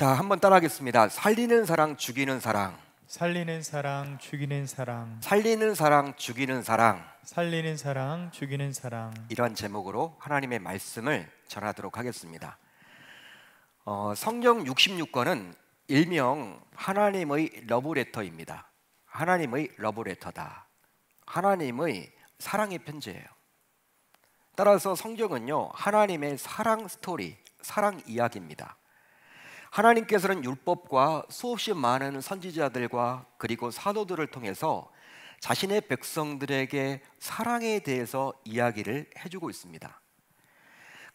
자, 한번 따라하겠습니다. 살리는 사랑, 죽이는 사랑. 살리는 사랑, 죽이는 사랑. 살리는 사랑, 죽이는 사랑. 살리는 사랑, 죽이는 사랑. 이런 제목으로 하나님의 말씀을 전하도록 하겠습니다. 성경 66권은 일명 하나님의 러브레터입니다. 하나님의 러브레터다. 하나님의 사랑의 편지예요. 따라서 성경은요, 하나님의 사랑 스토리, 사랑 이야기입니다. 하나님께서는 율법과 수없이 많은 선지자들과 그리고 사도들을 통해서 자신의 백성들에게 사랑에 대해서 이야기를 해주고 있습니다.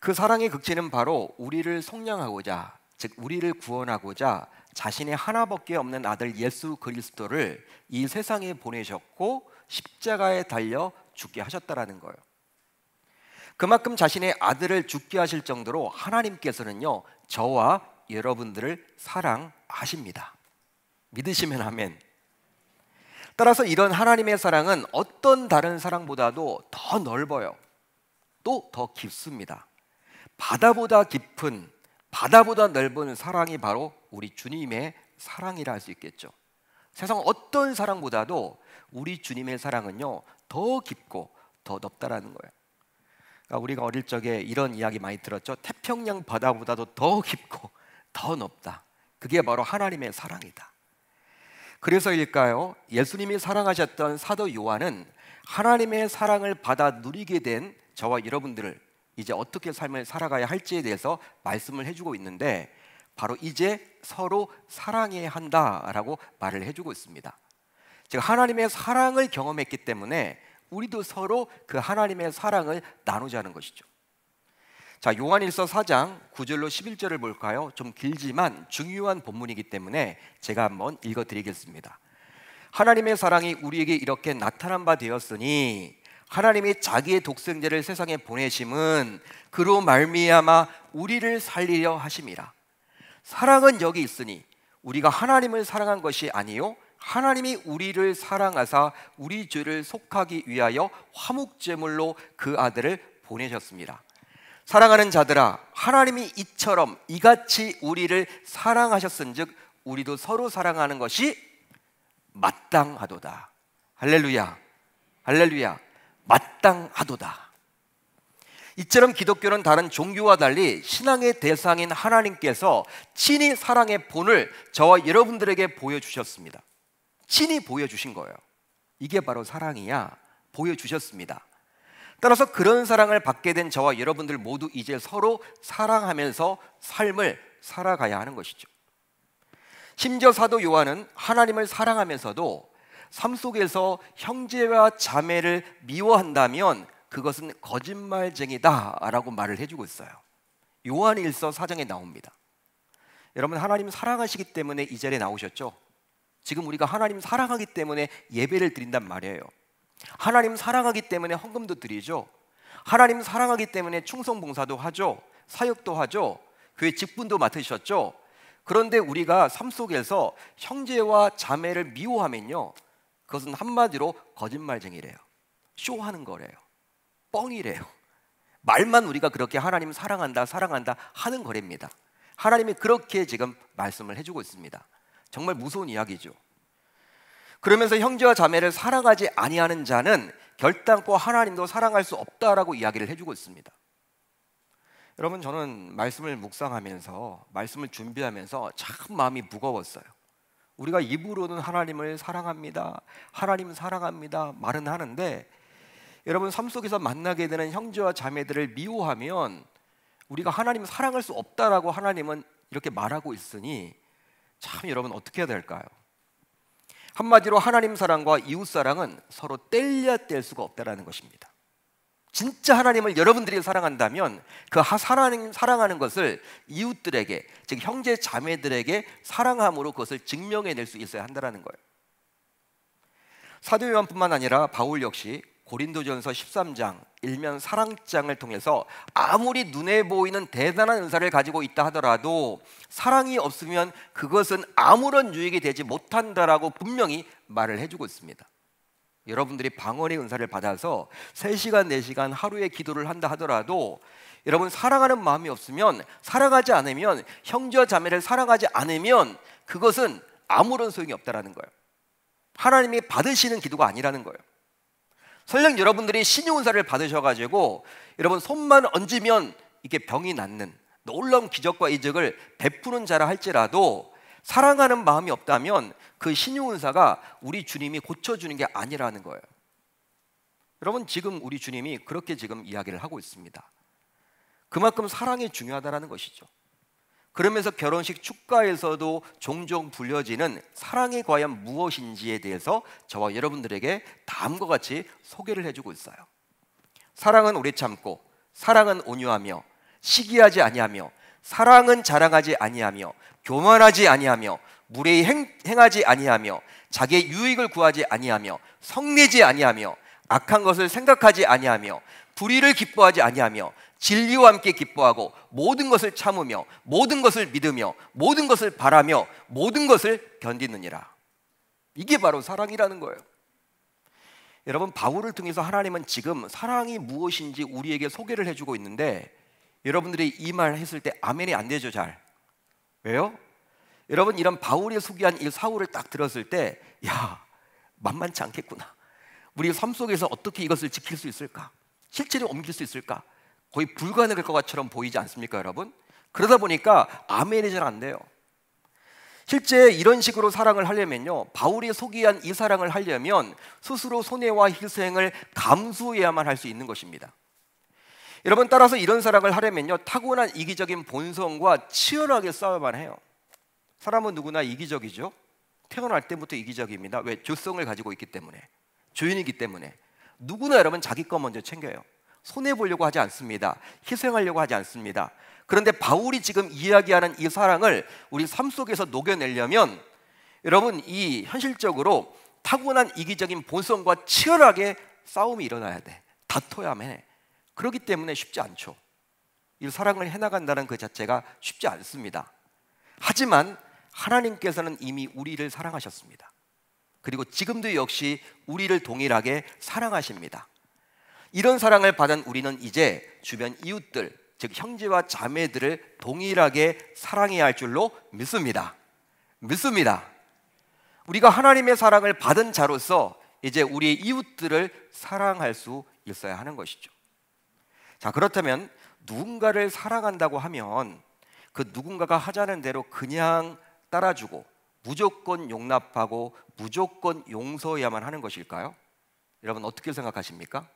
그 사랑의 극치는 바로 우리를 속량하고자, 즉 우리를 구원하고자 자신의 하나밖에 없는 아들 예수 그리스도를 이 세상에 보내셨고 십자가에 달려 죽게 하셨다라는 거예요. 그만큼 자신의 아들을 죽게 하실 정도로 하나님께서는요, 저와 여러분들을 사랑하십니다. 믿으시면 아멘. 따라서 이런 하나님의 사랑은 어떤 다른 사랑보다도 더 넓어요. 또 더 깊습니다. 바다보다 깊은, 바다보다 넓은 사랑이 바로 우리 주님의 사랑이라 할 수 있겠죠. 세상 어떤 사랑보다도 우리 주님의 사랑은요, 더 깊고 더 넓다라는 거예요. 그러니까 우리가 어릴 적에 이런 이야기 많이 들었죠. 태평양 바다보다도 더 깊고 더 높다. 그게 바로 하나님의 사랑이다. 그래서일까요? 예수님이 사랑하셨던 사도 요한은 하나님의 사랑을 받아 누리게 된 저와 여러분들을 이제 어떻게 삶을 살아가야 할지에 대해서 말씀을 해주고 있는데, 바로 이제 서로 사랑해야 한다라고 말을 해주고 있습니다. 즉 하나님의 사랑을 경험했기 때문에 우리도 서로 그 하나님의 사랑을 나누자는 것이죠. 자, 요한일서 4장 9절로 11절을 볼까요? 좀 길지만 중요한 본문이기 때문에 제가 한번 읽어드리겠습니다. 하나님의 사랑이 우리에게 이렇게 나타난 바 되었으니 하나님이 자기의 독생자를 세상에 보내심은 그로 말미암아 우리를 살리려 하심이라. 사랑은 여기 있으니 우리가 하나님을 사랑한 것이 아니요 하나님이 우리를 사랑하사 우리 죄를 속하기 위하여 화목제물로 그 아들을 보내셨습니다. 사랑하는 자들아, 하나님이 이같이 우리를 사랑하셨은즉 우리도 서로 사랑하는 것이 마땅하도다. 할렐루야, 할렐루야, 마땅하도다. 이처럼 기독교는 다른 종교와 달리 신앙의 대상인 하나님께서 친히 사랑의 본을 저와 여러분들에게 보여주셨습니다. 친히 보여주신 거예요. 이게 바로 사랑이야. 보여주셨습니다. 따라서 그런 사랑을 받게 된 저와 여러분들 모두 이제 서로 사랑하면서 삶을 살아가야 하는 것이죠. 심지어 사도 요한은 하나님을 사랑하면서도 삶 속에서 형제와 자매를 미워한다면 그것은 거짓말쟁이다라고 말을 해주고 있어요. 요한일서 4장에 나옵니다. 여러분, 하나님 사랑하시기 때문에 이 자리에 나오셨죠? 지금 우리가 하나님 사랑하기 때문에 예배를 드린단 말이에요. 하나님 사랑하기 때문에 헌금도 드리죠. 하나님 사랑하기 때문에 충성봉사도 하죠. 사역도 하죠. 교회 직분도 맡으셨죠. 그런데 우리가 삶 속에서 형제와 자매를 미워하면요, 그것은 한마디로 거짓말쟁이래요. 쇼하는 거래요. 뻥이래요. 말만 우리가 그렇게 하나님 사랑한다 사랑한다 하는 거랍니다. 하나님이 그렇게 지금 말씀을 해주고 있습니다. 정말 무서운 이야기죠. 그러면서 형제와 자매를 사랑하지 아니하는 자는 결단코 하나님도 사랑할 수 없다라고 이야기를 해주고 있습니다. 여러분, 저는 말씀을 묵상하면서, 말씀을 준비하면서 참 마음이 무거웠어요. 우리가 입으로는 하나님을 사랑합니다, 하나님 사랑합니다 말은 하는데, 여러분 삶 속에서 만나게 되는 형제와 자매들을 미워하면 우리가 하나님 사랑할 수 없다라고 하나님은 이렇게 말하고 있으니 참 여러분 어떻게 해야 될까요? 한마디로 하나님 사랑과 이웃 사랑은 서로 뗄래야 뗄 수가 없다라는 것입니다. 진짜 하나님을 여러분들이 사랑한다면 그 하나님 사랑하는 것을 이웃들에게, 즉 형제 자매들에게 사랑함으로 그것을 증명해낼 수 있어야 한다는 거예요. 사도 요한뿐만 아니라 바울 역시 고린도전서 13장 일면 사랑장을 통해서 아무리 눈에 보이는 대단한 은사를 가지고 있다 하더라도 사랑이 없으면 그것은 아무런 유익이 되지 못한다라고 분명히 말을 해주고 있습니다. 여러분들이 방언의 은사를 받아서 3시간 4시간 하루에 기도를 한다 하더라도 여러분, 사랑하는 마음이 없으면, 사랑하지 않으면, 형제와 자매를 사랑하지 않으면 그것은 아무런 소용이 없다라는 거예요. 하나님이 받으시는 기도가 아니라는 거예요. 설령 여러분들이 신유은사를 받으셔가지고 여러분 손만 얹으면 이게 병이 낫는 놀라운 기적과 이적을 베푸는 자라 할지라도 사랑하는 마음이 없다면 그 신유은사가 우리 주님이 고쳐주는 게 아니라는 거예요. 여러분, 지금 우리 주님이 그렇게 지금 이야기를 하고 있습니다. 그만큼 사랑이 중요하다는 것이죠. 그러면서 결혼식 축가에서도 종종 불려지는 사랑이 과연 무엇인지에 대해서 저와 여러분들에게 다음과 같이 소개를 해주고 있어요. 사랑은 오래 참고, 사랑은 온유하며, 시기하지 아니하며, 사랑은 자랑하지 아니하며, 교만하지 아니하며, 무례히 행하지 아니하며, 자기의 유익을 구하지 아니하며, 성내지 아니하며, 악한 것을 생각하지 아니하며, 불의를 기뻐하지 아니하며, 진리와 함께 기뻐하고, 모든 것을 참으며, 모든 것을 믿으며, 모든 것을 바라며, 모든 것을 견디느니라. 이게 바로 사랑이라는 거예요. 여러분, 바울을 통해서 하나님은 지금 사랑이 무엇인지 우리에게 소개를 해주고 있는데, 여러분들이 이 말 했을 때 아멘이 안 되죠, 잘. 왜요? 여러분, 이런 바울이 소개한 이 사울을 딱 들었을 때, 야, 만만치 않겠구나. 우리 삶 속에서 어떻게 이것을 지킬 수 있을까? 실제로 옮길 수 있을까? 거의 불가능할 것처럼 보이지 않습니까, 여러분? 그러다 보니까 아멘이 잘 안 돼요. 실제 이런 식으로 사랑을 하려면요, 바울이 소개한 이 사랑을 하려면 스스로 손해와 희생을 감수해야만 할 수 있는 것입니다. 여러분, 따라서 이런 사랑을 하려면요, 타고난 이기적인 본성과 치열하게 싸워야만 해요. 사람은 누구나 이기적이죠. 태어날 때부터 이기적입니다. 왜? 조성을 가지고 있기 때문에, 주인이기 때문에. 누구나 여러분 자기 거 먼저 챙겨요. 손해보려고 하지 않습니다. 희생하려고 하지 않습니다. 그런데 바울이 지금 이야기하는 이 사랑을 우리 삶 속에서 녹여내려면 여러분, 이 현실적으로 타고난 이기적인 본성과 치열하게 싸움이 일어나야 돼. 다퉈야만 해. 그렇기 때문에 쉽지 않죠. 이 사랑을 해나간다는 그 자체가 쉽지 않습니다. 하지만 하나님께서는 이미 우리를 사랑하셨습니다. 그리고 지금도 역시 우리를 동일하게 사랑하십니다. 이런 사랑을 받은 우리는 이제 주변 이웃들, 즉 형제와 자매들을 동일하게 사랑해야 할 줄로 믿습니다. 우리가 하나님의 사랑을 받은 자로서 이제 우리의 이웃들을 사랑할 수 있어야 하는 것이죠. 자, 그렇다면 누군가를 사랑한다고 하면 그 누군가가 하자는 대로 그냥 따라주고 무조건 용납하고 무조건 용서해야만 하는 것일까요? 여러분, 어떻게 생각하십니까?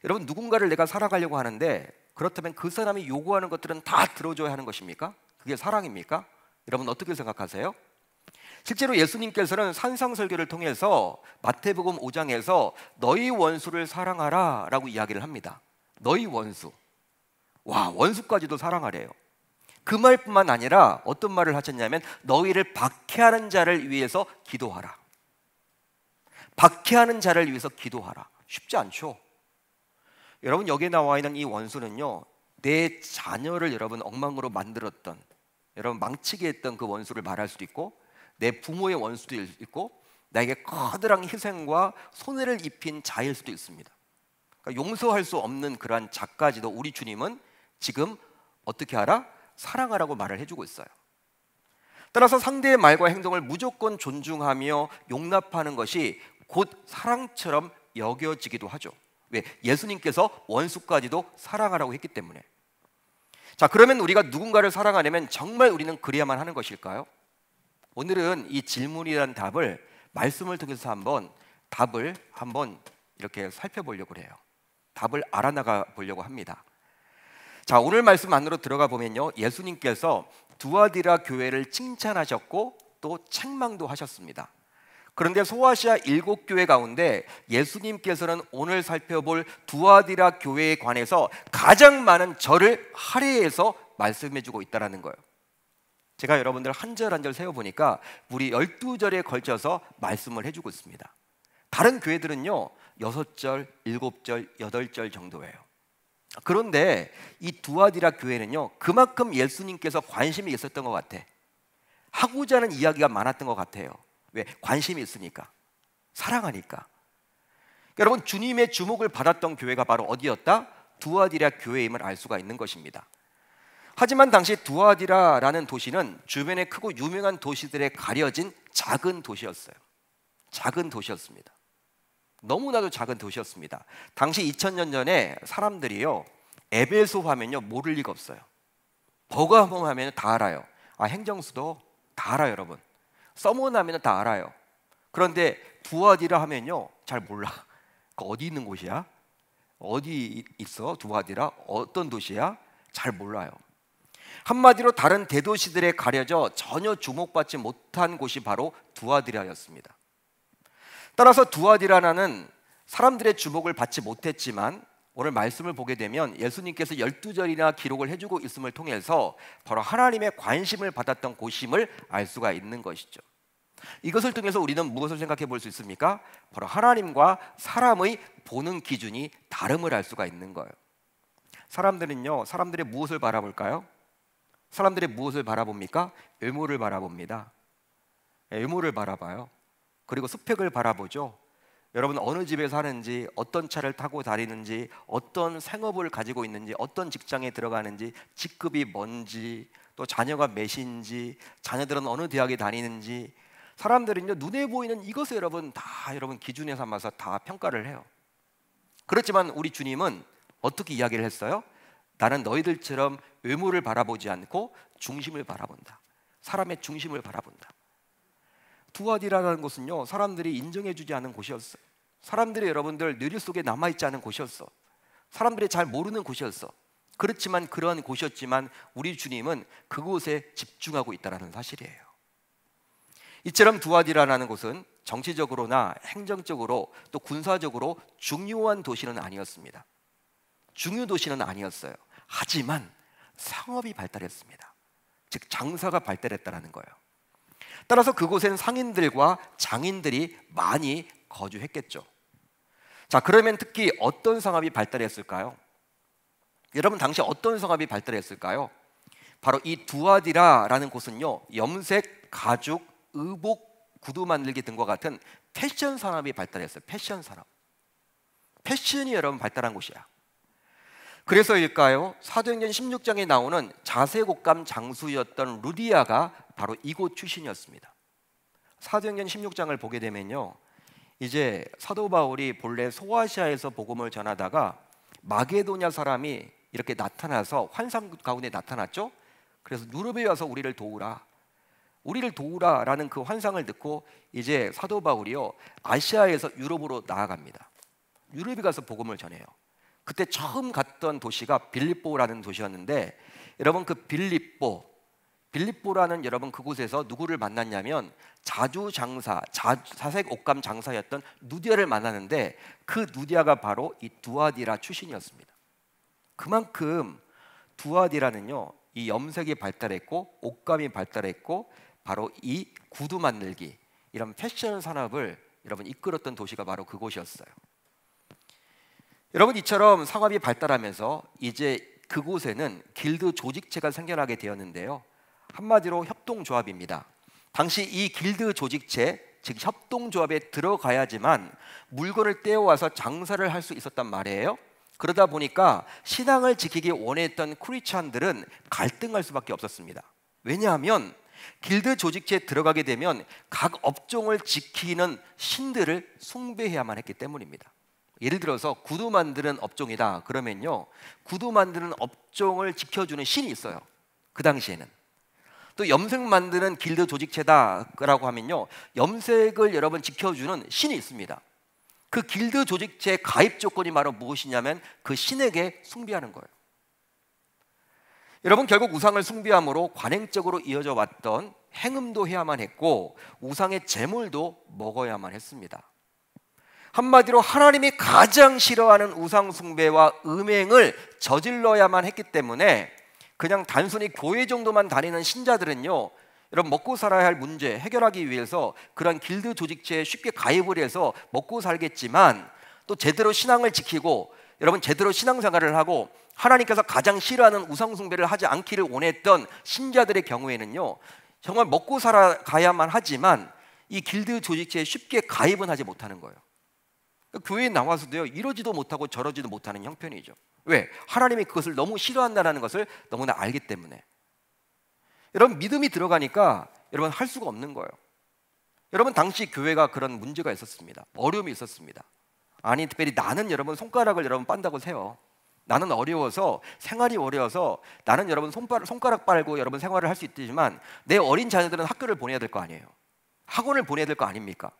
여러분, 누군가를 내가 사랑하려고 하는데 그렇다면 그 사람이 요구하는 것들은 다 들어줘야 하는 것입니까? 그게 사랑입니까? 여러분, 어떻게 생각하세요? 실제로 예수님께서는 산상설교를 통해서 마태복음 5장에서 너희 원수를 사랑하라 라고 이야기를 합니다. 너희 원수. 와, 원수까지도 사랑하래요. 그 말뿐만 아니라 어떤 말을 하셨냐면 너희를 박해하는 자를 위해서 기도하라. 박해하는 자를 위해서 기도하라. 쉽지 않죠. 여러분, 여기에 나와 있는 이 원수는요, 내 자녀를 여러분 엉망으로 만들었던, 여러분 망치게 했던 그 원수를 말할 수도 있고, 내 부모의 원수도 있고, 나에게 커다란 희생과 손해를 입힌 자일 수도 있습니다. 그러니까 용서할 수 없는 그러한 자까지도 우리 주님은 지금 어떻게 하라? 사랑하라고 말을 해주고 있어요. 따라서 상대의 말과 행동을 무조건 존중하며 용납하는 것이 곧 사랑처럼 여겨지기도 하죠. 왜? 예수님께서 원수까지도 사랑하라고 했기 때문에. 자, 그러면 우리가 누군가를 사랑하려면 정말 우리는 그래야만 하는 것일까요? 오늘은 이 질문이라는 답을 말씀을 통해서 한번 이렇게 살펴보려고 해요. 답을 알아나가 보려고 합니다. 자, 오늘 말씀 안으로 들어가 보면요, 예수님께서 두아디라 교회를 칭찬하셨고 또 책망도 하셨습니다. 그런데 소아시아 7교회 가운데 예수님께서는 오늘 살펴볼 두아디라 교회에 관해서 가장 많은 절을 할애해서 말씀해주고 있다는 거예요. 제가 여러분들 한 절 한 절 세어보니까 무려 12절에 걸쳐서 말씀을 해주고 있습니다. 다른 교회들은요 6절, 7절, 8절 정도예요. 그런데 이 두아디라 교회는요 그만큼 예수님께서 관심이 있었던 것 같아. 하고자 하는 이야기가 많았던 것 같아요. 왜? 관심이 있으니까, 사랑하니까. 여러분, 주님의 주목을 받았던 교회가 바로 어디였다? 두아디라 교회임을 알 수가 있는 것입니다. 하지만 당시 두아디라라는 도시는 주변에 크고 유명한 도시들에 가려진 작은 도시였어요. 작은 도시였습니다. 너무나도 작은 도시였습니다. 당시 2000년 전에 사람들이요, 에베소 하면요 모를 리가 없어요. 버가몬 하면 다 알아요. 행정수도 다 알아요, 여러분. 서몬 하면 다 알아요. 그런데 두아디라 하면요 잘 몰라. 그 어디 있는 곳이야? 어디 있어? 두아디라? 어떤 도시야? 잘 몰라요. 한마디로 다른 대도시들에 가려져 전혀 주목받지 못한 곳이 바로 두아디라였습니다. 따라서 두아디라는 사람들의 주목을 받지 못했지만 오늘 말씀을 보게 되면 예수님께서 12절이나 기록을 해주고 있음을 통해서 바로 하나님의 관심을 받았던 곳임을 알 수가 있는 것이죠. 이것을 통해서 우리는 무엇을 생각해 볼 수 있습니까? 바로 하나님과 사람의 보는 기준이 다름을 알 수가 있는 거예요. 사람들은요, 사람들의 무엇을 바라볼까요? 사람들의 무엇을 바라봅니까? 외모를 바라봅니다. 외모를 바라봐요. 그리고 스펙을 바라보죠. 여러분 어느 집에 사는지, 어떤 차를 타고 다니는지, 어떤 생업을 가지고 있는지, 어떤 직장에 들어가는지, 직급이 뭔지, 또 자녀가 몇인지, 자녀들은 어느 대학에 다니는지, 사람들은요 눈에 보이는 이것을 여러분 기준에 삼아서 다 평가를 해요. 그렇지만 우리 주님은 어떻게 이야기를 했어요? 나는 너희들처럼 외모를 바라보지 않고 중심을 바라본다. 사람의 중심을 바라본다. 두아디라라는 곳은요 사람들이 인정해주지 않은 곳이었어요. 사람들이 여러분들 뇌리 속에 남아있지 않은 곳이었어. 사람들이 잘 모르는 곳이었어. 그렇지만 그러한 곳이었지만 우리 주님은 그곳에 집중하고 있다는 사실이에요. 이처럼 두아디라라는 곳은 정치적으로나 행정적으로 또 군사적으로 중요한 도시는 아니었습니다. 중요 도시는 아니었어요. 하지만 상업이 발달했습니다. 즉 장사가 발달했다는 거예요. 따라서 그곳엔 상인들과 장인들이 많이 거주했겠죠. 자, 그러면 특히 어떤 상업이 발달했을까요? 여러분 당시 어떤 상업이 발달했을까요? 바로 이 두아디라라는 곳은요 염색, 가죽, 의복, 구두 만들기 등과 같은 패션 산업이 발달했어요. 패션 산업. 패션이 여러분 발달한 곳이야. 그래서일까요? 사도행전 16장에 나오는 자색옷감 장수였던 루디아가 바로 이곳 출신이었습니다. 사도행전 16장을 보게 되면요 이제 사도 바울이 본래 소아시아에서 복음을 전하다가 마게도냐 사람이 이렇게 나타나서 환상 가운데 나타났죠. 그래서 유럽에 와서 우리를 도우라라는 그 환상을 듣고 이제 사도 바울이요 아시아에서 유럽으로 나아갑니다. 유럽에 가서 복음을 전해요. 그때 처음 갔던 도시가 빌립보라는 도시였는데 여러분 그 빌립보라는 여러분 그곳에서 누구를 만났냐면 자색 옷감 장사였던 누디아를 만나는데 그 누디아가 바로 이 두아디라 출신이었습니다. 그만큼 두아디라는요 이 염색이 발달했고 옷감이 발달했고 바로 이 구두 만들기 이런 패션 산업을 여러분 이끌었던 도시가 바로 그곳이었어요. 여러분 이처럼 상업이 발달하면서 이제 그곳에는 길드 조직체가 생겨나게 되었는데요. 한마디로 협동조합입니다. 당시 이 길드 조직체, 즉 협동조합에 들어가야지만 물건을 떼어와서 장사를 할 수 있었단 말이에요. 그러다 보니까 신앙을 지키기 원했던 크리스찬들은 갈등할 수밖에 없었습니다. 왜냐하면 길드 조직체에 들어가게 되면 각 업종을 지키는 신들을 숭배해야만 했기 때문입니다. 예를 들어서 구두 만드는 업종이다 그러면요 구두 만드는 업종을 지켜주는 신이 있어요. 그 당시에는 또 염색 만드는 길드 조직체다라고 하면요 염색을 여러분 지켜주는 신이 있습니다. 그 길드 조직체 가입 조건이 바로 무엇이냐면 그 신에게 숭배하는 거예요. 여러분 결국 우상을 숭배함으로 관행적으로 이어져 왔던 행음도 해야만 했고 우상의 제물도 먹어야만 했습니다. 한마디로 하나님이 가장 싫어하는 우상 숭배와 음행을 저질러야만 했기 때문에 그냥 단순히 교회 정도만 다니는 신자들은요 여러분 먹고 살아야 할 문제 해결하기 위해서 그런 길드 조직체에 쉽게 가입을 해서 먹고 살겠지만 또 제대로 신앙을 지키고 여러분 제대로 신앙생활을 하고 하나님께서 가장 싫어하는 우상 숭배를 하지 않기를 원했던 신자들의 경우에는요 정말 먹고 살아가야만 하지만 이 길드 조직체에 쉽게 가입은 하지 못하는 거예요. 교회에 나와서도요 이러지도 못하고 저러지도 못하는 형편이죠. 왜? 하나님이 그것을 너무 싫어한다는 것을 너무나 알기 때문에. 여러분, 믿음이 들어가니까 여러분 할 수가 없는 거예요. 여러분, 당시 교회가 그런 문제가 있었습니다. 어려움이 있었습니다. 아니, 특별히 나는 여러분 손가락을 여러분 빤다고 세요. 나는 어려워서, 생활이 어려워서 나는 여러분 손가락 빨고 여러분 생활을 할 수 있지만 내 어린 자녀들은 학교를 보내야 될 거 아니에요. 학원을 보내야 될 거 아닙니까?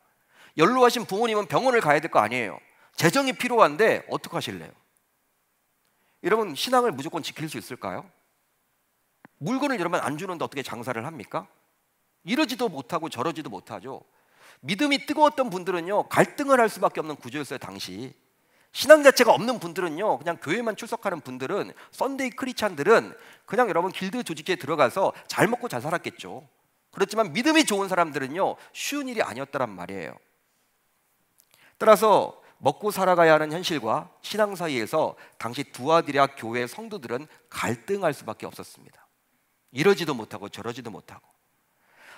연로하신 부모님은 병원을 가야 될 거 아니에요. 재정이 필요한데 어떻게 하실래요? 여러분, 신앙을 무조건 지킬 수 있을까요? 물건을 여러분 안 주는데 어떻게 장사를 합니까? 이러지도 못하고 저러지도 못하죠. 믿음이 뜨거웠던 분들은요, 갈등을 할 수밖에 없는 구조였어요. 당시 신앙 자체가 없는 분들은요, 그냥 교회만 출석하는 분들은, 썬데이 크리스찬들은 그냥 여러분 길드 조직에 들어가서 잘 먹고 잘 살았겠죠. 그렇지만 믿음이 좋은 사람들은요, 쉬운 일이 아니었다란 말이에요. 따라서 먹고 살아가야 하는 현실과 신앙 사이에서 당시 두아디라 교회 성도들은 갈등할 수밖에 없었습니다. 이러지도 못하고 저러지도 못하고.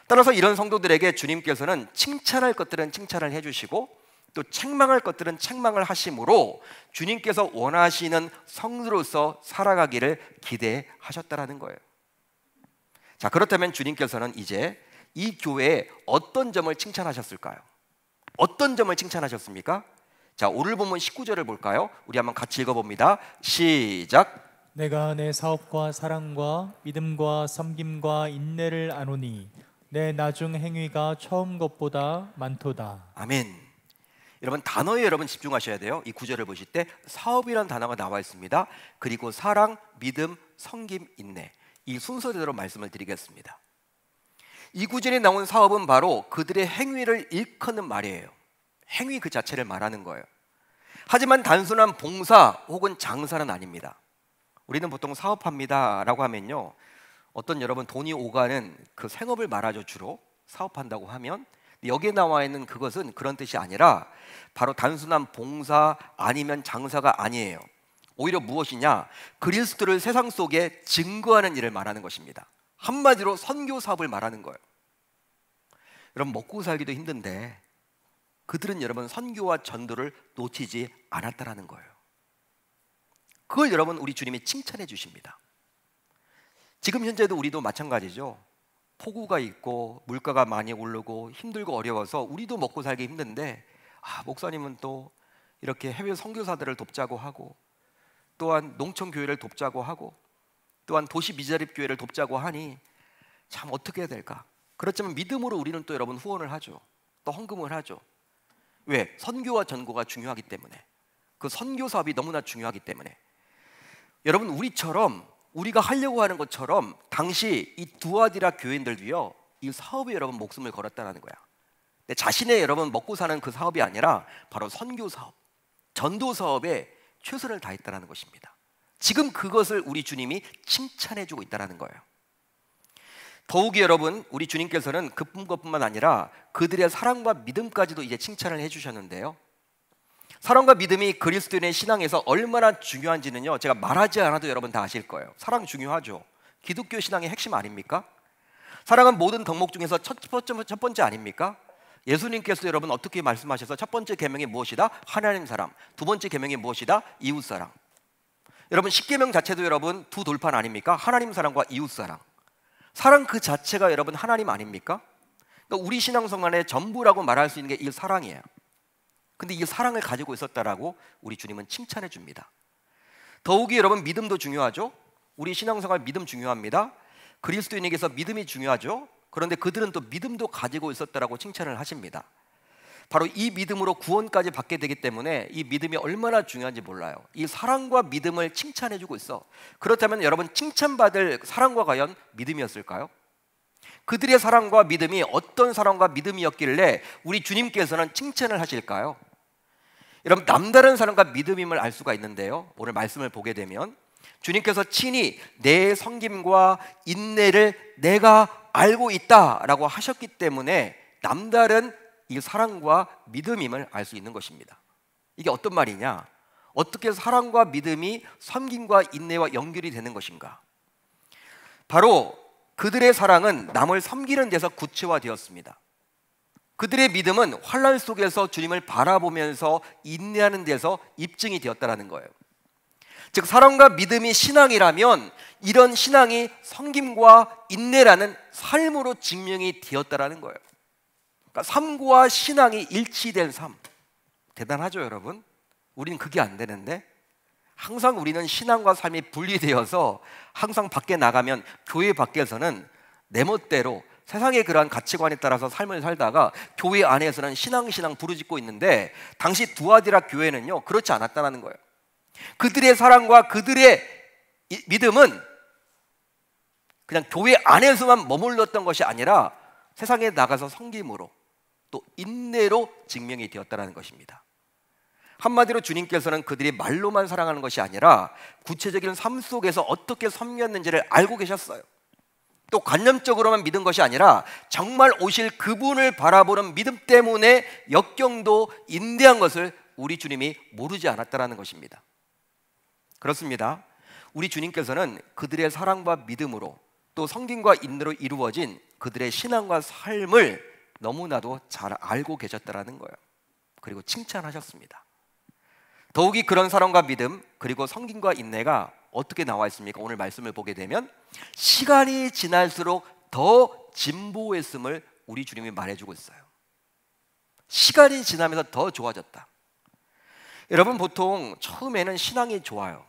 따라서 이런 성도들에게 주님께서는 칭찬할 것들은 칭찬을 해주시고 또 책망할 것들은 책망을 하심으로 주님께서 원하시는 성도로서 살아가기를 기대하셨다라는 거예요. 자, 그렇다면 주님께서는 이제 이 교회에 어떤 점을 칭찬하셨을까요? 어떤 점을 칭찬하셨습니까? 자, 오늘 본문 19절을 볼까요? 우리 한번 같이 읽어봅니다. 시작. 내가 내 사업과 사랑과 믿음과 섬김과 인내를 아노니 내 나중 행위가 처음 것보다 많도다. 아멘. 여러분, 단어에 여러분 집중하셔야 돼요. 이 구절을 보실 때 사업이라는 단어가 나와 있습니다. 그리고 사랑, 믿음, 섬김, 인내, 이 순서대로 말씀을 드리겠습니다. 이 구절에 나온 사업은 바로 그들의 행위를 일컫는 말이에요. 행위 그 자체를 말하는 거예요. 하지만 단순한 봉사 혹은 장사는 아닙니다. 우리는 보통 사업합니다 라고 하면요, 어떤 여러분 돈이 오가는 그 생업을 말하죠. 주로 사업한다고 하면. 여기에 나와 있는 그것은 그런 뜻이 아니라 바로 단순한 봉사 아니면 장사가 아니에요. 오히려 무엇이냐? 그리스도를 세상 속에 증거하는 일을 말하는 것입니다. 한마디로 선교 사업을 말하는 거예요. 여러분, 먹고 살기도 힘든데 그들은 여러분 선교와 전도를 놓치지 않았다라는 거예요. 그걸 여러분 우리 주님이 칭찬해 주십니다. 지금 현재도 우리도 마찬가지죠. 폭우가 있고 물가가 많이 오르고 힘들고 어려워서 우리도 먹고 살기 힘든데, 목사님은 또 이렇게 해외 선교사들을 돕자고 하고, 또한 농촌 교회를 돕자고 하고, 또한 도시 미자립 교회를 돕자고 하니 참 어떻게 해야 될까? 그렇지만 믿음으로 우리는 또 여러분 후원을 하죠. 또 헌금을 하죠. 왜? 선교와 전도가 중요하기 때문에. 그 선교 사업이 너무나 중요하기 때문에. 여러분, 우리가 하려고 하는 것처럼 당시 이 두아디라 교인들도요, 이 사업에 여러분 목숨을 걸었다는 거야. 근데 자신의 여러분 먹고 사는 그 사업이 아니라 바로 선교 사업, 전도 사업에 최선을 다했다는 것입니다. 지금 그것을 우리 주님이 칭찬해주고 있다는 거예요. 더욱이 여러분, 우리 주님께서는 그뿐만 아니라 그들의 사랑과 믿음까지도 이제 칭찬을 해주셨는데요, 사랑과 믿음이 그리스도인의 신앙에서 얼마나 중요한지는요, 제가 말하지 않아도 여러분 다 아실 거예요. 사랑 중요하죠. 기독교 신앙의 핵심 아닙니까? 사랑은 모든 덕목 중에서 첫 번째 아닙니까? 예수님께서 여러분 어떻게 말씀하셔서 첫 번째 계명이 무엇이다? 하나님 사랑. 두 번째 계명이 무엇이다? 이웃 사랑. 여러분, 십계명 자체도 여러분 두 돌판 아닙니까? 하나님 사랑과 이웃 사랑. 사랑 그 자체가 여러분 하나님 아닙니까? 그러니까 우리 신앙생활의 전부라고 말할 수 있는 게 이 사랑이에요. 근데 이 사랑을 가지고 있었다라고 우리 주님은 칭찬해 줍니다. 더욱이 여러분 믿음도 중요하죠. 우리 신앙생활 믿음 중요합니다. 그리스도인에게서 믿음이 중요하죠. 그런데 그들은 또 믿음도 가지고 있었다라고 칭찬을 하십니다. 바로 이 믿음으로 구원까지 받게 되기 때문에 이 믿음이 얼마나 중요한지 몰라요. 이 사랑과 믿음을 칭찬해 주고 있어. 그렇다면 여러분, 칭찬받을 사랑과 과연 믿음이었을까요? 그들의 사랑과 믿음이 어떤 사랑과 믿음이었길래 우리 주님께서는 칭찬을 하실까요? 여러분, 남다른 사랑과 믿음임을 알 수가 있는데요, 오늘 말씀을 보게 되면 주님께서 친히 내 섬김과 인내를 내가 알고 있다라고 하셨기 때문에 남다른 이 사랑과 믿음임을 알 수 있는 것입니다. 이게 어떤 말이냐? 어떻게 사랑과 믿음이 섬김과 인내와 연결이 되는 것인가? 바로 그들의 사랑은 남을 섬기는 데서 구체화되었습니다. 그들의 믿음은 환난 속에서 주님을 바라보면서 인내하는 데서 입증이 되었다는 거예요. 즉 사랑과 믿음이 신앙이라면 이런 신앙이 섬김과 인내라는 삶으로 증명이 되었다라는 거예요. 그러니까 삶과 신앙이 일치된 삶. 대단하죠, 여러분? 우리는 그게 안 되는데 항상 우리는 신앙과 삶이 분리되어서 항상 밖에 나가면 교회 밖에서는 내 멋대로 세상의 그러한 가치관에 따라서 삶을 살다가 교회 안에서는 신앙 부르짖고 있는데 당시 두아디라 교회는요 그렇지 않았다는 거예요. 그들의 사랑과 그들의 믿음은 그냥 교회 안에서만 머물렀던 것이 아니라 세상에 나가서 섬김으로 또 인내로 증명이 되었다는 것입니다. 한마디로 주님께서는 그들이 말로만 사랑하는 것이 아니라 구체적인 삶 속에서 어떻게 섬겼는지를 알고 계셨어요. 또 관념적으로만 믿은 것이 아니라 정말 오실 그분을 바라보는 믿음 때문에 역경도 인내한 것을 우리 주님이 모르지 않았다는 것입니다. 그렇습니다. 우리 주님께서는 그들의 사랑과 믿음으로 또 섬김과 인내로 이루어진 그들의 신앙과 삶을 너무나도 잘 알고 계셨다는 거예요. 그리고 칭찬하셨습니다. 더욱이 그런 사랑과 믿음 그리고 섬김과 인내가 어떻게 나와 있습니까? 오늘 말씀을 보게 되면 시간이 지날수록 더 진보했음을 우리 주님이 말해주고 있어요. 시간이 지나면서 더 좋아졌다. 여러분 보통 처음에는 신앙이 좋아요.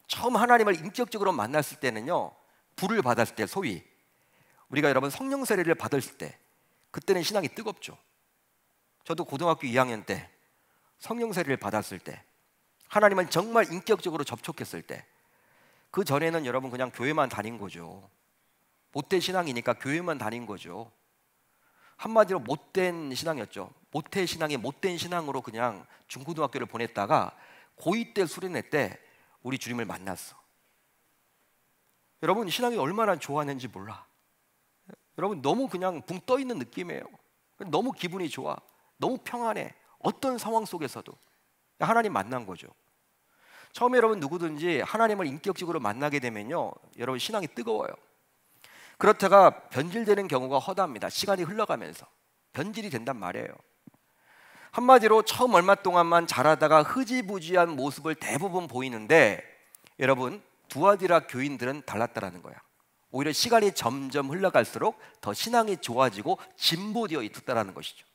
처음 하나님을 인격적으로 만났을 때는요 불을 받았을 때 소위 우리가 여러분 성령 세례를 받았을 때 그때는 신앙이 뜨겁죠. 저도 고등학교 2학년 때 성령 세례를 받았을 때 하나님을 정말 인격적으로 접촉했을 때 그 전에는 여러분 그냥 교회만 다닌 거죠. 못된 신앙이니까 교회만 다닌 거죠. 한마디로 못된 신앙이었죠. 모태 신앙이 못된 신앙으로 그냥 중고등학교를 보냈다가 고2 때 수련회 때 우리 주님을 만났어. 여러분 신앙이 얼마나 좋았는지 몰라. 여러분 너무 그냥 붕 떠 있는 느낌이에요. 너무 기분이 좋아. 너무 평안해. 어떤 상황 속에서도 하나님 만난 거죠. 처음에 여러분 누구든지 하나님을 인격적으로 만나게 되면요 여러분 신앙이 뜨거워요. 그렇다가 변질되는 경우가 허다합니다. 시간이 흘러가면서 변질이 된단 말이에요. 한마디로 처음 얼마 동안만 잘하다가 흐지부지한 모습을 대부분 보이는데 여러분 두아디라 교인들은 달랐다라는 거야. 오히려 시간이 점점 흘러갈수록 더 신앙이 좋아지고 진보되어 있었다라는 것이죠.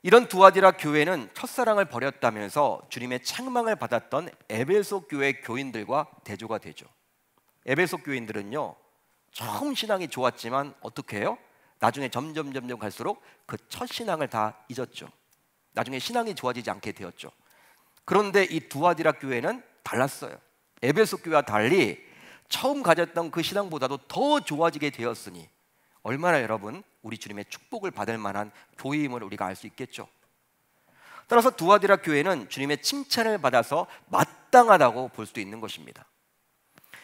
이런 두아디라 교회는 첫사랑을 버렸다면서 주님의 책망을 받았던 에베소 교회 교인들과 대조가 되죠. 에베소 교인들은요 처음 신앙이 좋았지만 어떻게 해요? 나중에 점점 갈수록 그 첫 신앙을 다 잊었죠. 나중에 신앙이 좋아지지 않게 되었죠. 그런데 이 두아디라 교회는 달랐어요. 에베소 교회와 달리 처음 가졌던 그 신앙보다도 더 좋아지게 되었으니 얼마나 여러분 우리 주님의 축복을 받을 만한 교회임을 우리가 알 수 있겠죠. 따라서 두아디라 교회는 주님의 칭찬을 받아서 마땅하다고 볼 수도 있는 것입니다.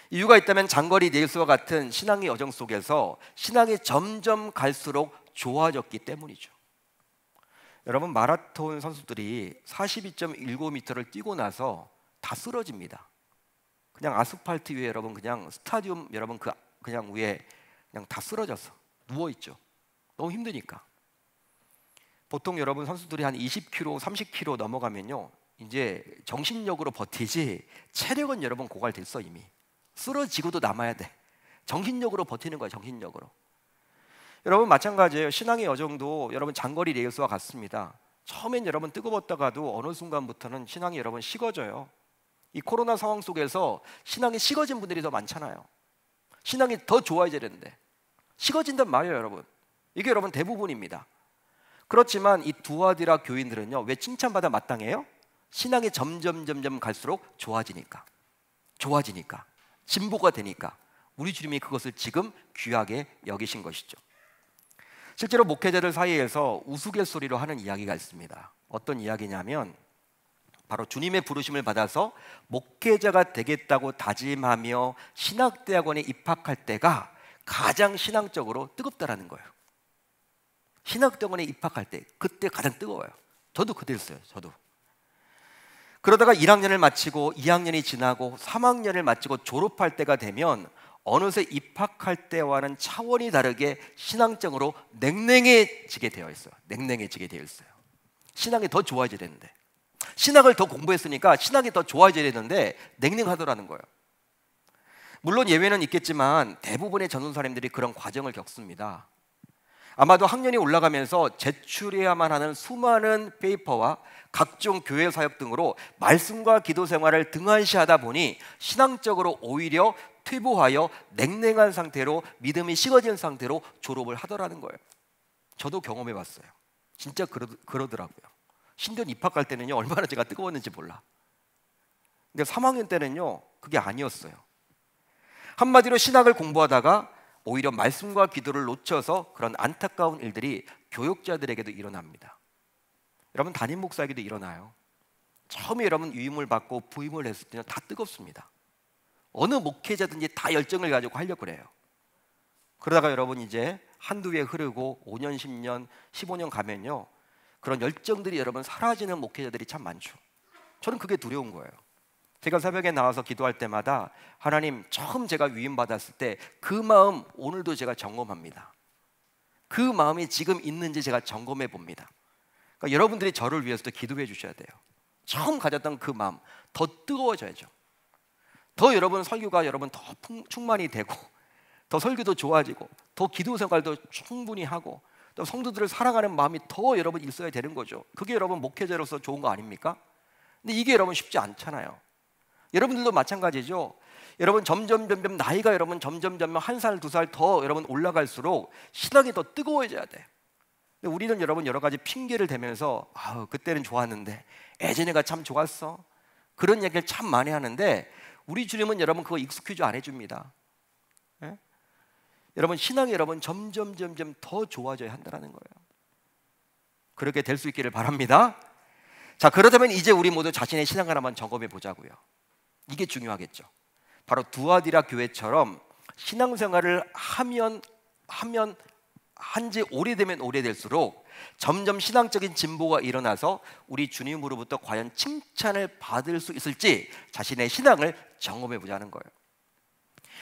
이유가 있다면 장거리 레이스와 같은 신앙의 여정 속에서 신앙이 점점 갈수록 좋아졌기 때문이죠. 여러분 마라톤 선수들이 42.19m를 뛰고 나서 다 쓰러집니다. 그냥 아스팔트 위에 여러분 그냥 스타디움 여러분 그냥 위에 그냥 다 쓰러져서 누워 있죠. 너무 힘드니까. 보통 여러분 선수들이 한 20km, 30km 넘어가면요 이제 정신력으로 버티지 체력은 여러분 고갈됐어. 이미 쓰러지고도 남아야 돼. 정신력으로 버티는 거야. 정신력으로. 여러분 마찬가지예요. 신앙의 여정도 여러분 장거리 레이스와 같습니다. 처음엔 여러분 뜨거웠다가도 어느 순간부터는 신앙이 여러분 식어져요. 이 코로나 상황 속에서 신앙이 식어진 분들이 더 많잖아요. 신앙이 더 좋아져야 되는데 식어진단 말이에요. 여러분 이게 여러분 대부분입니다. 그렇지만 이 두아디라 교인들은요 왜 칭찬받아 마땅해요? 신앙이 점점 갈수록 좋아지니까 진보가 되니까 우리 주님이 그것을 지금 귀하게 여기신 것이죠. 실제로 목회자들 사이에서 우스갯소리로 하는 이야기가 있습니다. 어떤 이야기냐면 바로 주님의 부르심을 받아서 목회자가 되겠다고 다짐하며 신학대학원에 입학할 때가 가장 신앙적으로 뜨겁다라는 거예요. 신학대학원에 입학할 때 그때 가장 뜨거워요. 저도 그랬어요. 저도. 그러다가 1학년을 마치고 2학년이 지나고 3학년을 마치고 졸업할 때가 되면 어느새 입학할 때와는 차원이 다르게 신앙적으로 냉랭해지게 되어 있어요. 신앙이 더 좋아져야 되는데 신학을 더 공부했으니까 신학이 더 좋아져야 되는데 냉랭하더라는 거예요. 물론 예외는 있겠지만 대부분의 전도사님들이 그런 과정을 겪습니다. 아마도 학년이 올라가면서 제출해야만 하는 수많은 페이퍼와 각종 교회 사역 등으로 말씀과 기도 생활을 등한시하다 보니 신앙적으로 오히려 퇴보하여 냉랭한 상태로 믿음이 식어진 상태로 졸업을 하더라는 거예요. 저도 경험해 봤어요. 진짜 그러더라고요. 신전 입학할 때는요, 얼마나 제가 뜨거웠는지 몰라. 근데 3학년 때는요, 그게 아니었어요. 한마디로 신학을 공부하다가 오히려 말씀과 기도를 놓쳐서 그런 안타까운 일들이 교역자들에게도 일어납니다. 여러분, 담임 목사에게도 일어나요. 처음에 여러분 유임을 받고 부임을 했을 때는 다 뜨겁습니다. 어느 목회자든지 다 열정을 가지고 하려고 그래요. 그러다가 여러분 이제 한두 해 흐르고 5년, 10년, 15년 가면요, 그런 열정들이 여러분 사라지는 목회자들이 참 많죠. 저는 그게 두려운 거예요. 제가 새벽에 나와서 기도할 때마다 하나님, 처음 제가 위임받았을 때 그 마음 오늘도 제가 점검합니다. 그 마음이 지금 있는지 제가 점검해 봅니다. 그러니까 여러분들이 저를 위해서도 기도해 주셔야 돼요. 처음 가졌던 그 마음 더 뜨거워져야죠. 더 여러분 설교가 여러분 더 충만이 되고, 더 설교도 좋아지고, 더 기도 생활도 충분히 하고, 또 성도들을 사랑하는 마음이 더 여러분 있어야 되는 거죠. 그게 여러분 목회자로서 좋은 거 아닙니까? 근데 이게 여러분 쉽지 않잖아요. 여러분들도 마찬가지죠. 여러분 점점 나이가 여러분 점점 한 살, 두 살 더 여러분 올라갈수록 신앙이 더 뜨거워져야 돼. 근데 우리는 여러분 여러 가지 핑계를 대면서 그때는 좋았는데, 예전에가 참 좋았어, 그런 얘기를 참 많이 하는데, 우리 주님은 여러분 그거 익스큐즈 안 해줍니다. 예? 여러분 신앙이 여러분 점점 더 좋아져야 한다는 거예요. 그렇게 될 수 있기를 바랍니다. 자, 그렇다면 이제 우리 모두 자신의 신앙을 한번 점검해 보자고요. 이게 중요하겠죠. 바로 두아디라 교회처럼 신앙생활을 하면 한지 오래되면 오래될수록 점점 신앙적인 진보가 일어나서 우리 주님으로부터 과연 칭찬을 받을 수 있을지 자신의 신앙을 점검해 보자는 거예요.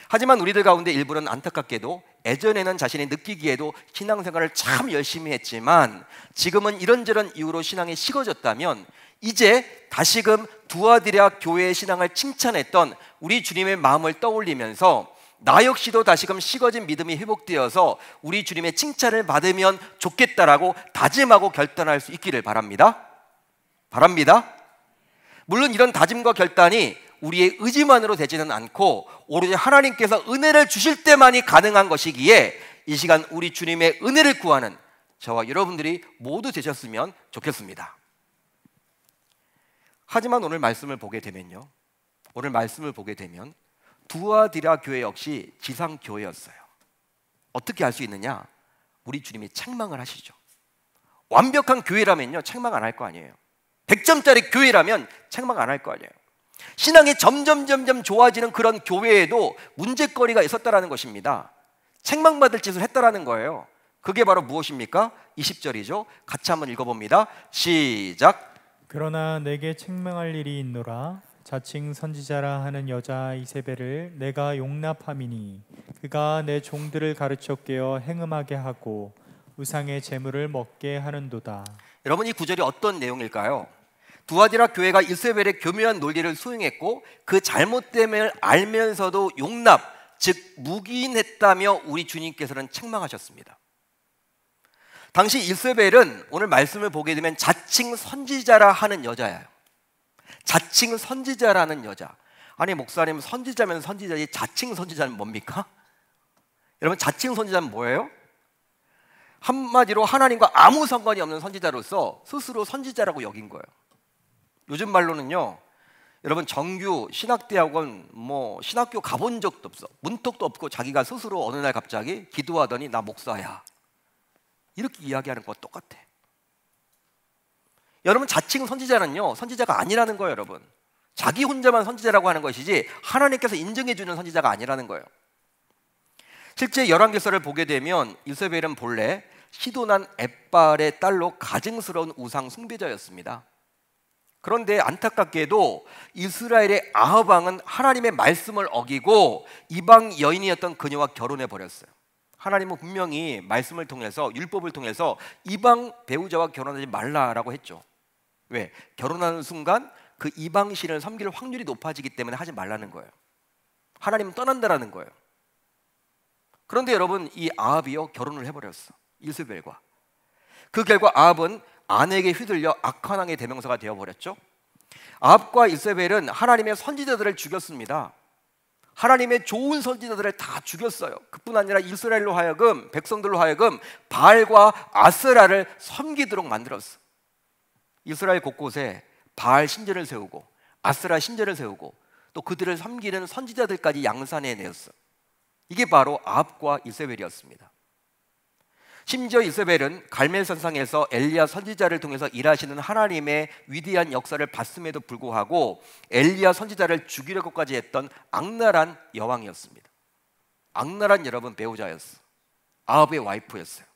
하지만 우리들 가운데 일부는 안타깝게도 예전에는 자신이 느끼기에도 신앙생활을 참 열심히 했지만 지금은 이런저런 이유로 신앙이 식어졌다면, 이제 다시금 두아디라 교회의 신앙을 칭찬했던 우리 주님의 마음을 떠올리면서 나 역시도 다시금 식어진 믿음이 회복되어서 우리 주님의 칭찬을 받으면 좋겠다라고 다짐하고 결단할 수 있기를 바랍니다. 물론 이런 다짐과 결단이 우리의 의지만으로 되지는 않고 오로지 하나님께서 은혜를 주실 때만이 가능한 것이기에 이 시간 우리 주님의 은혜를 구하는 저와 여러분들이 모두 되셨으면 좋겠습니다. 하지만 오늘 말씀을 보게 되면 두아디라 교회 역시 지상 교회였어요. 어떻게 알 수 있느냐? 우리 주님이 책망을 하시죠. 완벽한 교회라면요, 책망 안 할 거 아니에요. 100점짜리 교회라면 책망 안 할 거 아니에요. 신앙이 점점 좋아지는 그런 교회에도 문제거리가 있었다라는 것입니다. 책망받을 짓을 했다라는 거예요. 그게 바로 무엇입니까? 20절이죠. 같이 한번 읽어봅니다. 시작. 그러나 내게 책망할 일이 있노라. 자칭 선지자라 하는 여자 이세벨을 내가 용납함이니 그가 내 종들을 가르쳐 깨어 행음하게 하고 우상의 제물을 먹게 하는도다. 여러분, 이 구절이 어떤 내용일까요? 두아디라 교회가 이세벨의 교묘한 논리를 수용했고 그 잘못됨을 알면서도 용납, 즉 묵인했다며 우리 주님께서는 책망하셨습니다. 당시 이세벨은 오늘 말씀을 보게 되면 자칭 선지자라 하는 여자예요. 자칭 선지자라는 여자. 아니 목사님, 선지자면 선지자지 자칭 선지자는 뭡니까? 여러분, 자칭 선지자는 뭐예요? 한마디로 하나님과 아무 상관이 없는 선지자로서 스스로 선지자라고 여긴 거예요. 요즘 말로는요, 여러분 정규 신학대학원 신학교 가본 적도 없어, 문턱도 없고 자기가 스스로 어느 날 갑자기 기도하더니 나 목사야, 이렇게 이야기하는 것과 똑같아. 여러분, 자칭 선지자는요, 선지자가 아니라는 거예요. 여러분, 자기 혼자만 선지자라고 하는 것이지 하나님께서 인정해 주는 선지자가 아니라는 거예요. 실제 열왕기서를 보게 되면 이세벨은 본래 시도난 엣발의 딸로 가증스러운 우상 숭배자였습니다. 그런데 안타깝게도 이스라엘의 아합 왕은 하나님의 말씀을 어기고 이방 여인이었던 그녀와 결혼해 버렸어요. 하나님은 분명히 말씀을 통해서, 율법을 통해서 이방 배우자와 결혼하지 말라라고 했죠. 왜? 결혼하는 순간 그 이방신을 섬길 확률이 높아지기 때문에 하지 말라는 거예요. 하나님은 떠난다라는 거예요. 그런데 여러분, 이 아합이요 결혼을 해버렸어, 이스벨과. 그 결과 아합은 아내에게 휘둘려 악한 왕의 대명사가 되어버렸죠. 아합과 이세벨은 하나님의 선지자들을 죽였습니다. 하나님의 좋은 선지자들을 다 죽였어요. 그뿐 아니라 이스라엘로 하여금, 백성들로 하여금 바알과 아스라를 섬기도록 만들었어. 이스라엘 곳곳에 바알 신전을 세우고 아스라 신전을 세우고 또 그들을 섬기는 선지자들까지 양산해 내었어. 이게 바로 아합과 이세벨이었습니다. 심지어 이세벨은 갈멜산상에서 엘리야 선지자를 통해서 일하시는 하나님의 위대한 역사를 봤음에도 불구하고 엘리야 선지자를 죽이려고까지 했던 악랄한 여왕이었습니다. 악랄한 여러분 배우자였어. 아합의 와이프였어요.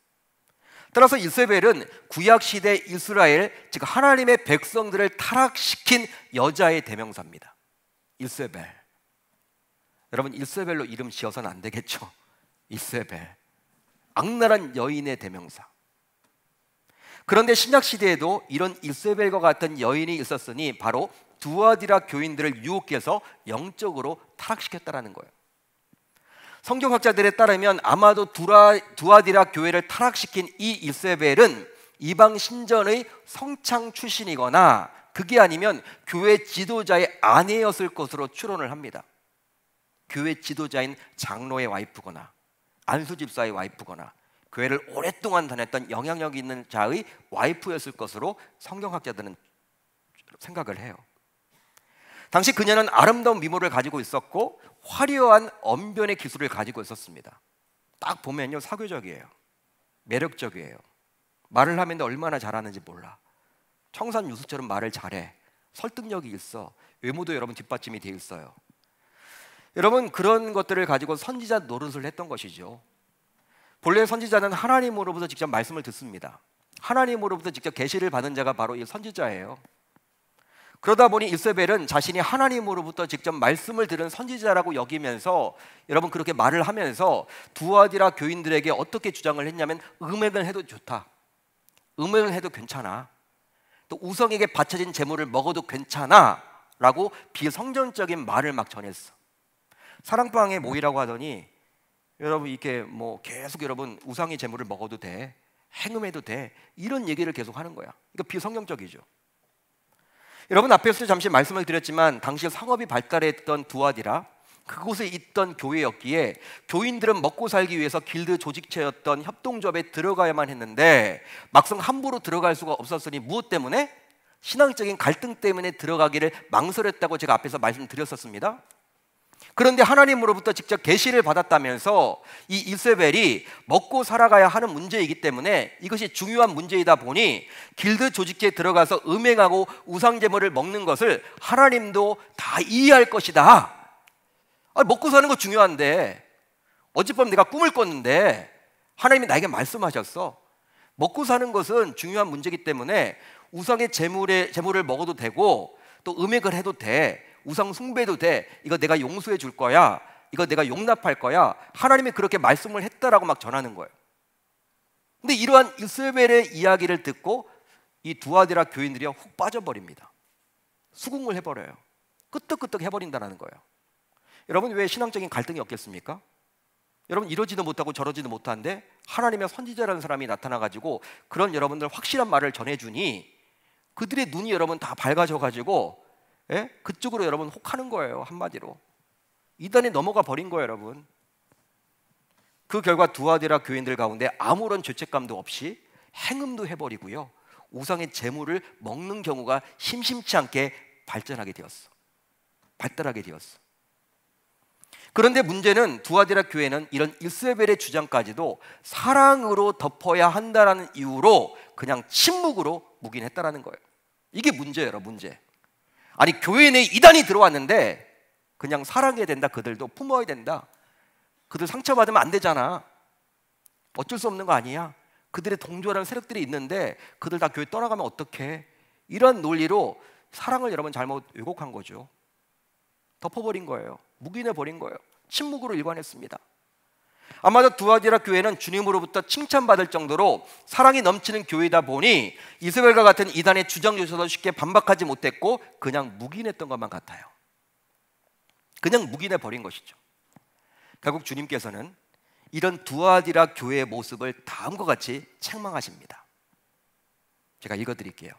따라서 이세벨은 구약시대 이스라엘, 즉 하나님의 백성들을 타락시킨 여자의 대명사입니다. 이세벨. 여러분, 이세벨로 이름 지어서는 안 되겠죠. 이세벨, 악랄한 여인의 대명사. 그런데 신약시대에도 이런 이세벨과 같은 여인이 있었으니 바로 두아디라 교인들을 유혹해서 영적으로 타락시켰다는 거예요. 성경학자들에 따르면 아마도 두아디라 교회를 타락시킨 이 이세벨은 이방 신전의 성창 출신이거나 그게 아니면 교회 지도자의 아내였을 것으로 추론을 합니다. 교회 지도자인 장로의 와이프거나 안수 집사의 와이프거나 교회를 오랫동안 다녔던 영향력 있는 자의 와이프였을 것으로 성경학자들은 생각을 해요. 당시 그녀는 아름다운 미모를 가지고 있었고 화려한 언변의 기술을 가지고 있었습니다. 딱 보면요 사교적이에요. 매력적이에요. 말을 하면 얼마나 잘하는지 몰라. 청산유수처럼 말을 잘해. 설득력이 있어. 외모도 여러분 뒷받침이 돼 있어요. 여러분, 그런 것들을 가지고 선지자 노릇을 했던 것이죠. 본래 선지자는 하나님으로부터 직접 말씀을 듣습니다. 하나님으로부터 직접 계시를 받은 자가 바로 이 선지자예요. 그러다 보니 이세벨은 자신이 하나님으로부터 직접 말씀을 들은 선지자라고 여기면서 여러분 그렇게 말을 하면서 두아디라 교인들에게 어떻게 주장을 했냐면 음행을 해도 좋다, 음행을 해도 괜찮아, 또 우성에게 바쳐진 재물을 먹어도 괜찮아 라고 비성전적인 말을 막 전했어. 사랑방에 모이라고 하더니 여러분 이렇게 뭐 계속 여러분 우상의 재물을 먹어도 돼, 행음해도 돼, 이런 얘기를 계속 하는 거야. 이거 비성경적이죠. 여러분 앞에서 잠시 말씀을 드렸지만 당시 상업이 발달했던 두아디라, 그곳에 있던 교회였기에 교인들은 먹고 살기 위해서 길드 조직체였던 협동조합에 들어가야만 했는데 막상 함부로 들어갈 수가 없었으니 무엇 때문에? 신앙적인 갈등 때문에 들어가기를 망설였다고 제가 앞에서 말씀드렸었습니다. 그런데 하나님으로부터 직접 계시를 받았다면서 이 이세벨이 먹고 살아가야 하는 문제이기 때문에 이것이 중요한 문제이다 보니 길드 조직체에 들어가서 음행하고 우상제물을 먹는 것을 하나님도 다 이해할 것이다. 먹고 사는 거 중요한데 어젯밤 내가 꿈을 꿨는데 하나님이 나에게 말씀하셨어. 먹고 사는 것은 중요한 문제이기 때문에 우상의 재물을 먹어도 되고 또 음행을 해도 돼, 우상 숭배도 돼, 이거 내가 용서해 줄 거야, 이거 내가 용납할 거야, 하나님이 그렇게 말씀을 했다라고 막 전하는 거예요. 근데 이러한 이세벨의 이야기를 듣고 이 두아디라 교인들이 훅 빠져버립니다. 수긍을 해버려요. 끄떡끄떡 해버린다는 거예요. 여러분 왜 신앙적인 갈등이 없겠습니까? 여러분 이러지도 못하고 저러지도 못한데 하나님의 선지자라는 사람이 나타나가지고 그런 여러분들 확실한 말을 전해주니 그들의 눈이 여러분 다 밝아져가지고 그쪽으로 여러분 혹하는 거예요. 한마디로 이단에 넘어가 버린 거예요. 여러분 그 결과 두아디라 교인들 가운데 아무런 죄책감도 없이 행음도 해버리고요, 우상의 재물을 먹는 경우가 심심치 않게 발달하게 되었어. 그런데 문제는 두아디라 교회는 이런 이세벨의 주장까지도 사랑으로 덮어야 한다는 이유로 그냥 침묵으로 묵인했다라는 거예요. 이게 문제예요. 문제. 아니 교회 내에 이단이 들어왔는데 그냥 사랑해야 된다, 그들도 품어야 된다, 그들 상처받으면 안 되잖아, 어쩔 수 없는 거 아니야, 그들의 동조라는 세력들이 있는데 그들 다 교회 떠나가면 어떡해, 이런 논리로 사랑을 여러분 잘못 왜곡한 거죠. 덮어버린 거예요. 묵인해버린 거예요. 침묵으로 일관했습니다. 아마도 두아디라 교회는 주님으로부터 칭찬받을 정도로 사랑이 넘치는 교회이다 보니 이세벨과 같은 이단의 주장 요소도 쉽게 반박하지 못했고 그냥 묵인했던 것만 같아요. 그냥 묵인해 버린 것이죠. 결국 주님께서는 이런 두아디라 교회의 모습을 다음과 같이 책망하십니다. 제가 읽어드릴게요.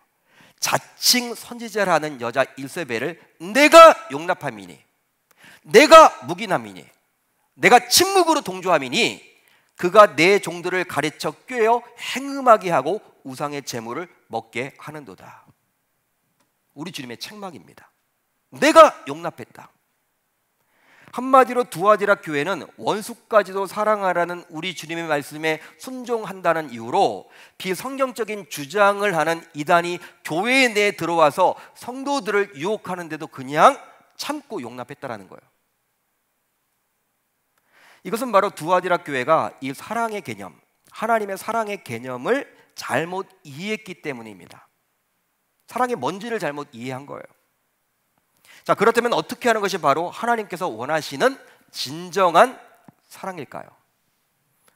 자칭 선지자라는 여자 이세벨을 내가 용납함이니, 내가 묵인함이니, 내가 침묵으로 동조함이니 그가 내 종들을 가르쳐 꿰어 행음하게 하고 우상의 제물을 먹게 하는도다. 우리 주님의 책망입니다. 내가 용납했다. 한마디로 두아디라 교회는 원수까지도 사랑하라는 우리 주님의 말씀에 순종한다는 이유로 비성경적인 주장을 하는 이단이 교회 내에 들어와서 성도들을 유혹하는데도 그냥 참고 용납했다라는 거예요. 이것은 바로 두아디라 교회가 이 사랑의 개념, 하나님의 사랑의 개념을 잘못 이해했기 때문입니다. 사랑이 뭔지를 잘못 이해한 거예요. 자, 그렇다면 어떻게 하는 것이 바로 하나님께서 원하시는 진정한 사랑일까요?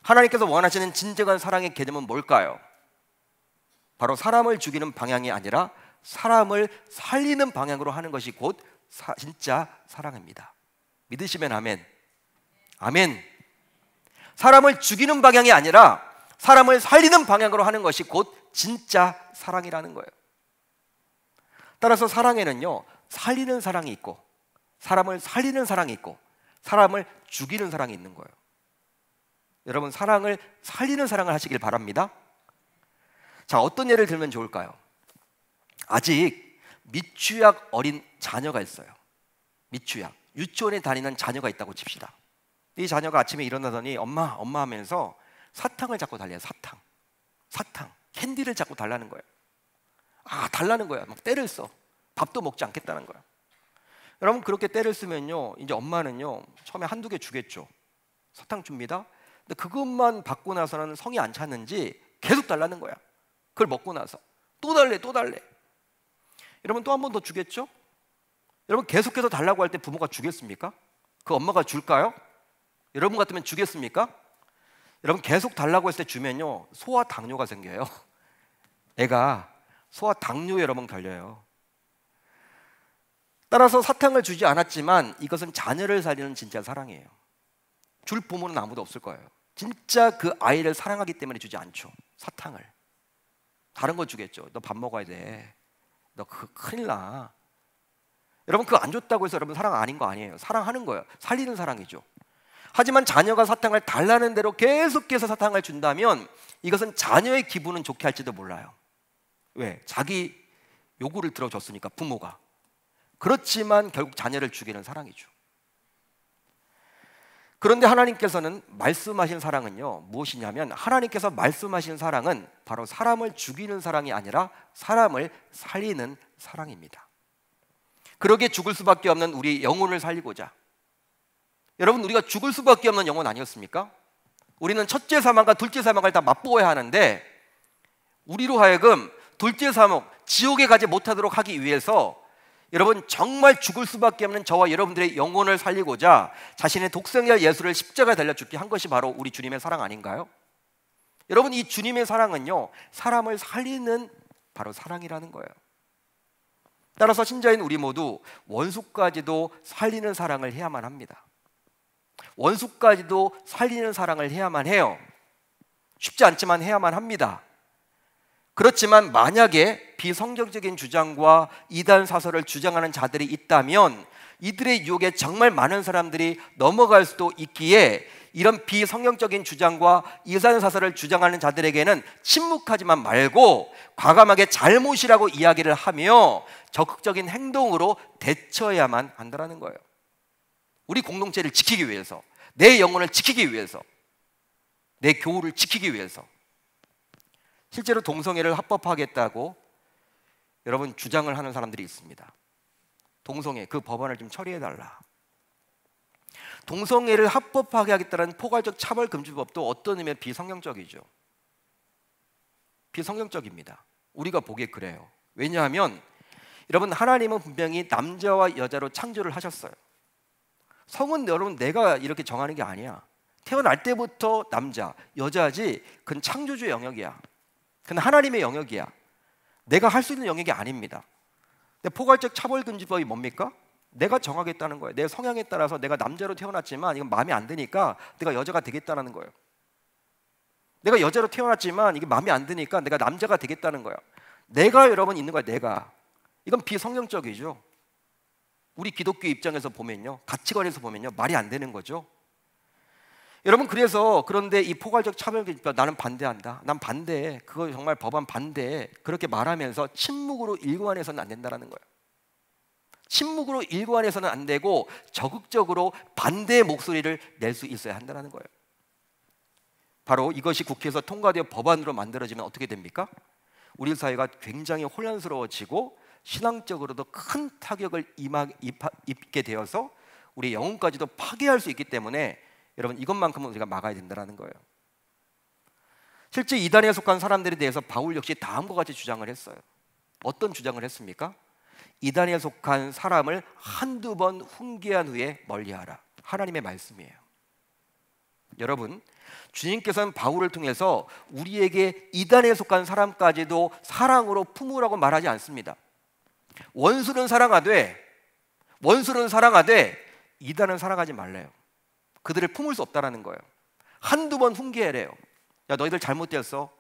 하나님께서 원하시는 진정한 사랑의 개념은 뭘까요? 바로 사람을 죽이는 방향이 아니라 사람을 살리는 방향으로 하는 것이 곧 진짜 사랑입니다. 믿으시면 아멘. 아멘. 사람을 죽이는 방향이 아니라 사람을 살리는 방향으로 하는 것이 곧 진짜 사랑이라는 거예요. 따라서 사랑에는요, 살리는 사랑이 있고 사람을 살리는 사랑이 있고 사람을 죽이는 사랑이 있는 거예요. 여러분, 사랑을 살리는 사랑을 하시길 바랍니다. 자, 어떤 예를 들면 좋을까요? 아직 미취학 어린 자녀가 있어요. 미취학, 유치원에 다니는 자녀가 있다고 칩시다. 이 자녀가 아침에 일어나더니 엄마 하면서 사탕을 자꾸 달래요. 사탕, 캔디를 자꾸 달라는 거예요. 달라는 거야. 막 떼를 써. 밥도 먹지 않겠다는 거야. 여러분, 그렇게 떼를 쓰면요, 이제 엄마는요 처음에 한두 개 주겠죠. 사탕 줍니다. 근데 그것만 받고 나서는 성이 안 찼는지 계속 달라는 거야. 그걸 먹고 나서 또 달래. 여러분, 또 한 번 더 주겠죠. 여러분, 계속해서 달라고 할 때 부모가 주겠습니까? 그 엄마가 줄까요? 여러분 같으면 주겠습니까? 여러분, 계속 달라고 했을 때 주면요 소아 당뇨가 생겨요. 애가 소아 당뇨에 여러분 걸려요. 따라서 사탕을 주지 않았지만 이것은 자녀를 살리는 진짜 사랑이에요. 줄 부모는 아무도 없을 거예요. 진짜 그 아이를 사랑하기 때문에 주지 않죠. 사탕을. 다른 거 주겠죠. 너 밥 먹어야 돼. 너 그거 큰일 나. 여러분, 그거 안 줬다고 해서 여러분 사랑 아닌 거 아니에요. 사랑하는 거예요. 살리는 사랑이죠. 하지만 자녀가 사탕을 달라는 대로 계속해서 사탕을 준다면 이것은 자녀의 기분은 좋게 할지도 몰라요. 왜? 자기 요구를 들어줬으니까, 부모가. 그렇지만 결국 자녀를 죽이는 사랑이죠. 그런데 하나님께서는 말씀하신 사랑은요 무엇이냐면, 하나님께서 말씀하신 사랑은 바로 사람을 죽이는 사랑이 아니라 사람을 살리는 사랑입니다. 그러기에 죽을 수밖에 없는 우리 영혼을 살리고자, 여러분, 우리가 죽을 수밖에 없는 영혼 아니었습니까? 우리는 첫째 사망과 둘째 사망을 다 맛보아야 하는데 우리로 하여금 둘째 사망, 지옥에 가지 못하도록 하기 위해서 여러분, 정말 죽을 수밖에 없는 저와 여러분들의 영혼을 살리고자 자신의 독생자 예수를 십자가에 달려 죽게 한 것이 바로 우리 주님의 사랑 아닌가요? 여러분, 이 주님의 사랑은요 사람을 살리는 바로 사랑이라는 거예요. 따라서 신자인 우리 모두 원수까지도 살리는 사랑을 해야만 합니다. 원수까지도 살리는 사랑을 해야만 해요. 쉽지 않지만 해야만 합니다. 그렇지만 만약에 비성경적인 주장과 이단 사설을 주장하는 자들이 있다면 이들의 유혹에 정말 많은 사람들이 넘어갈 수도 있기에 이런 비성경적인 주장과 이단 사설을 주장하는 자들에게는 침묵하지만 말고 과감하게 잘못이라고 이야기를 하며 적극적인 행동으로 대처해야만 한다는 거예요. 우리 공동체를 지키기 위해서, 내 영혼을 지키기 위해서, 내 교우를 지키기 위해서. 실제로 동성애를 합법화하겠다고 여러분 주장을 하는 사람들이 있습니다. 동성애, 그 법안을 좀 처리해달라. 동성애를 합법화하게 하겠다는 포괄적 차별금지법도 어떤 의미에 비성경적이죠. 비성경적입니다. 우리가 보기에 그래요. 왜냐하면 여러분, 하나님은 분명히 남자와 여자로 창조를 하셨어요. 성은 여러분 내가 이렇게 정하는 게 아니야. 태어날 때부터 남자, 여자지. 그건 창조주의 영역이야. 그건 하나님의 영역이야. 내가 할 수 있는 영역이 아닙니다. 근데 포괄적 차별금지법이 뭡니까? 내가 정하겠다는 거예요. 내 성향에 따라서 내가 남자로 태어났지만 이건 마음에 안 드니까 내가 여자가 되겠다는 거예요. 내가 여자로 태어났지만 이게 마음에 안 드니까 내가 남자가 되겠다는 거예요. 내가 여러분 있는 거야. 내가. 이건 비성경적이죠. 우리 기독교 입장에서 보면요, 가치관에서 보면요, 말이 안 되는 거죠. 여러분, 그런데 이 포괄적 차별금지법 나는 반대한다. 난 반대해. 그거 정말 법안 반대해. 그렇게 말하면서 침묵으로 일관해서는 안 된다는 거예요. 침묵으로 일관해서는 안 되고 적극적으로 반대의 목소리를 낼 수 있어야 한다는 거예요. 바로 이것이 국회에서 통과되어 법안으로 만들어지면 어떻게 됩니까? 우리 사회가 굉장히 혼란스러워지고 신앙적으로도 큰 타격을 입게 되어서 우리 영혼까지도 파괴할 수 있기 때문에 여러분, 이것만큼은 우리가 막아야 된다는 거예요. 실제 이단에 속한 사람들에 대해서 바울 역시 다음과 같이 주장을 했어요. 어떤 주장을 했습니까? 이단에 속한 사람을 한두 번 훈계한 후에 멀리하라. 하나님의 말씀이에요. 여러분, 주님께서는 바울을 통해서 우리에게 이단에 속한 사람까지도 사랑으로 품으라고 말하지 않습니다. 원수는 사랑하되 이단은 사랑하지 말래요. 그들을 품을 수 없다라는 거예요. 한두 번 훈계해래요. 야, 너희들 잘못했어.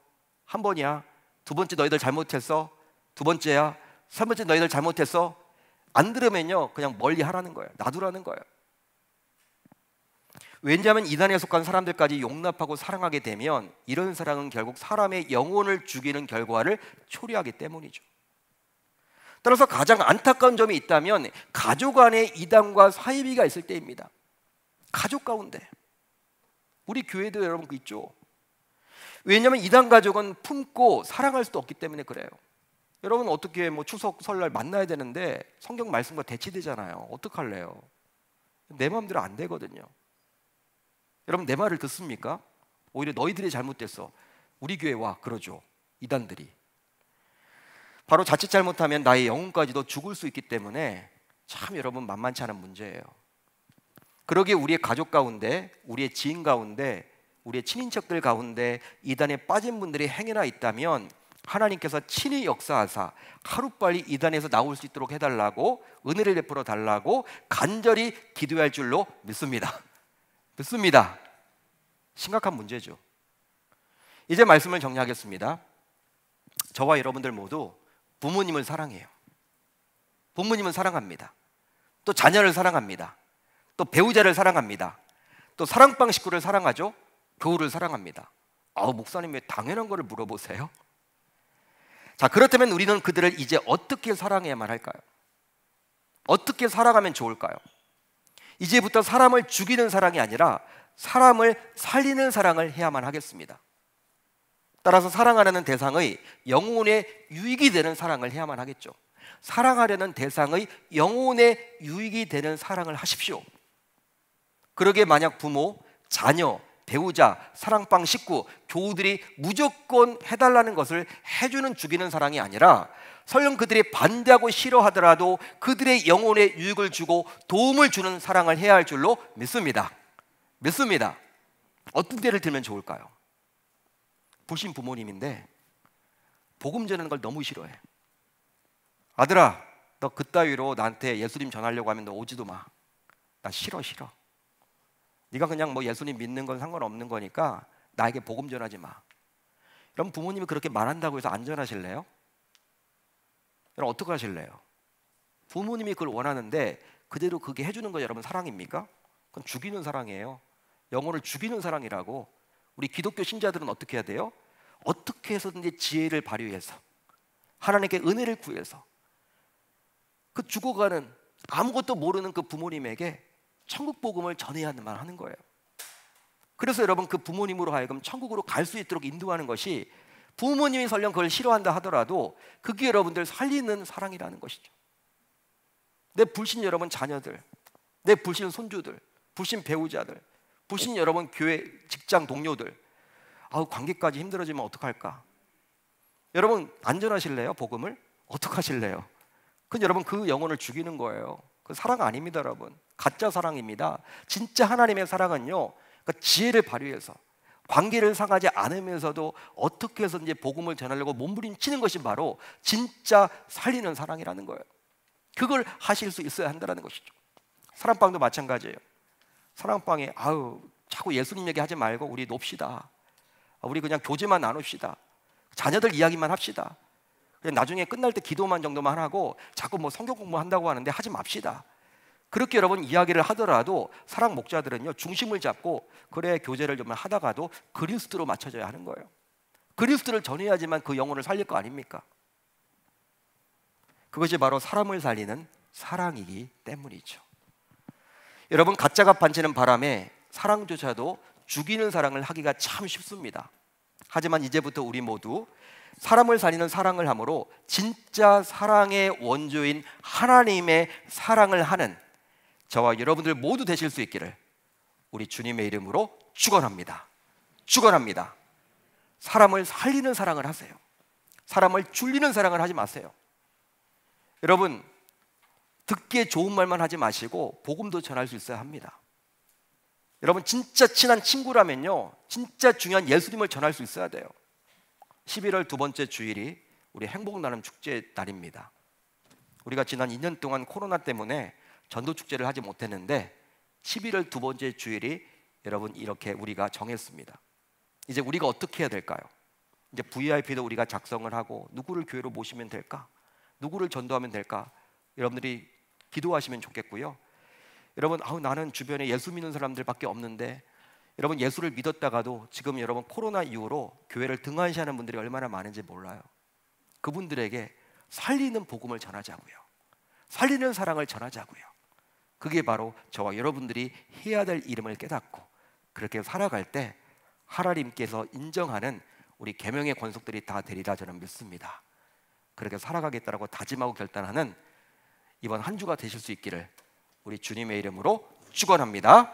한 번이야. 두 번째 너희들 잘못했어. 두 번째야. 세 번째 너희들 잘못했어. 안 들으면요, 그냥 멀리 하라는 거예요. 놔두라는 거예요. 왜냐하면 이단에 속한 사람들까지 용납하고 사랑하게 되면 이런 사랑은 결국 사람의 영혼을 죽이는 결과를 초래하기 때문이죠. 따라서 가장 안타까운 점이 있다면 가족 안에 이단과 사이비가 있을 때입니다. 가족 가운데. 우리 교회도 여러분 그 있죠. 왜냐하면 이단 가족은 품고 사랑할 수도 없기 때문에 그래요. 여러분, 어떻게 추석 설날 만나야 되는데 성경 말씀과 대치되잖아요. 어떡할래요? 내 마음대로 안 되거든요. 여러분, 내 말을 듣습니까? 오히려 너희들이 잘못됐어. 우리 교회 와. 그러죠. 이단들이. 바로 자칫 잘못하면 나의 영혼까지도 죽을 수 있기 때문에 참 여러분, 만만치 않은 문제예요. 그러기에 우리의 가족 가운데, 우리의 지인 가운데, 우리의 친인척들 가운데 이단에 빠진 분들이 행여나 있다면 하나님께서 친히 역사하사 하루빨리 이단에서 나올 수 있도록 해달라고, 은혜를 베풀어 달라고 간절히 기도할 줄로 믿습니다. 심각한 문제죠. 이제 말씀을 정리하겠습니다. 저와 여러분들 모두 부모님을 사랑해요. 부모님은 사랑합니다. 또 자녀를 사랑합니다. 또 배우자를 사랑합니다. 또 사랑방 식구를 사랑하죠. 교우를 사랑합니다. 목사님 왜 당연한 거를 물어보세요? 자, 그렇다면 우리는 그들을 이제 어떻게 사랑해야만 할까요? 어떻게 사랑하면 좋을까요? 이제부터 사람을 죽이는 사랑이 아니라 사람을 살리는 사랑을 해야만 하겠습니다. 따라서 사랑하려는 대상의 영혼에 유익이 되는 사랑을 해야만 하겠죠. 사랑하려는 대상의 영혼에 유익이 되는 사랑을 하십시오. 그러기에 만약 부모, 자녀, 배우자, 사랑방 식구, 교우들이 무조건 해달라는 것을 해주는 죽이는 사랑이 아니라 설령 그들이 반대하고 싫어하더라도 그들의 영혼에 유익을 주고 도움을 주는 사랑을 해야 할 줄로 믿습니다. 어떤 예를 들면 좋을까요? 보신 부모님인데 복음 전하는 걸 너무 싫어해. 아들아, 너 그따위로 나한테 예수님 전하려고 하면 너 오지도 마. 나 싫어. 네가 그냥 예수님 믿는 건 상관없는 거니까 나에게 복음 전하지 마. 그럼 부모님이 그렇게 말한다고 해서 안 전하실래요? 여러분, 어떻게 하실래요? 부모님이 그걸 원하는데 그대로 그게 해주는 거 여러분 사랑입니까? 그건 죽이는 사랑이에요. 영혼을 죽이는 사랑이라고. 우리 기독교 신자들은 어떻게 해야 돼요? 어떻게 해서든지 지혜를 발휘해서 하나님께 은혜를 구해서 그 죽어가는 아무것도 모르는 그 부모님에게 천국 복음을 전해야만 하는 거예요. 그래서 여러분, 그 부모님으로 하여금 천국으로 갈 수 있도록 인도하는 것이, 부모님이 설령 그걸 싫어한다 하더라도 그게 여러분들 살리는 사랑이라는 것이죠. 내 불신 여러분 자녀들, 내 불신 손주들, 불신 배우자들, 불신 여러분 교회 직장 동료들, 관계까지 힘들어지면 어떡할까? 여러분, 안전하실래요? 복음을? 어떡하실래요? 그건 여러분 그 영혼을 죽이는 거예요. 그 사랑 아닙니다, 여러분. 가짜 사랑입니다. 진짜 하나님의 사랑은요, 그러니까 지혜를 발휘해서 관계를 상하지 않으면서도 어떻게 해서든지 복음을 전하려고 몸부림치는 것이 바로 진짜 살리는 사랑이라는 거예요. 그걸 하실 수 있어야 한다는 것이죠. 사랑방도 마찬가지예요. 사랑방에 자꾸 예수님 얘기하지 말고 우리 놉시다. 우리 그냥 교제만 나눕시다. 자녀들 이야기만 합시다. 그냥 나중에 끝날 때 기도만 정도만 하고 자꾸 뭐 성경 공부한다고 하는데 하지 맙시다. 그렇게 여러분 이야기를 하더라도 사랑 목자들은요, 중심을 잡고 그래 교제를 좀 하다가도 그리스도로 맞춰져야 하는 거예요. 그리스도를 전해야지만 그 영혼을 살릴 거 아닙니까? 그것이 바로 사람을 살리는 사랑이기 때문이죠. 여러분, 가짜가 반치는 바람에 사랑조차도 죽이는 사랑을 하기가 참 쉽습니다. 하지만 이제부터 우리 모두 사람을 살리는 사랑을 함으로 진짜 사랑의 원조인 하나님의 사랑을 하는 저와 여러분들 모두 되실 수 있기를 우리 주님의 이름으로 축원합니다. 축원합니다. 사람을 살리는 사랑을 하세요. 사람을 죽이는 사랑을 하지 마세요. 여러분, 듣기에 좋은 말만 하지 마시고 복음도 전할 수 있어야 합니다. 여러분, 진짜 친한 친구라면요, 진짜 중요한 예수님을 전할 수 있어야 돼요. 11월 두 번째 주일이 우리 행복나눔 축제 날입니다. 우리가 지난 2년 동안 코로나 때문에 전도축제를 하지 못했는데 11월 두 번째 주일이 여러분 이렇게 우리가 정했습니다. 이제 우리가 어떻게 해야 될까요? 이제 VIP도 우리가 작성을 하고 누구를 교회로 모시면 될까? 누구를 전도하면 될까? 여러분들이 기도하시면 좋겠고요. 여러분, 나는 주변에 예수 믿는 사람들밖에 없는데, 여러분 예수를 믿었다가도 지금 여러분 코로나 이후로 교회를 등한시하는 분들이 얼마나 많은지 몰라요. 그분들에게 살리는 복음을 전하자고요. 살리는 사랑을 전하자고요. 그게 바로 저와 여러분들이 해야 될 이름을 깨닫고 그렇게 살아갈 때 하나님께서 인정하는 우리 계명의 권속들이 다 되리라 저는 믿습니다. 그렇게 살아가겠다라고 다짐하고 결단하는 이번 한 주가 되실 수 있기를 우리 주님의 이름으로 축원합니다.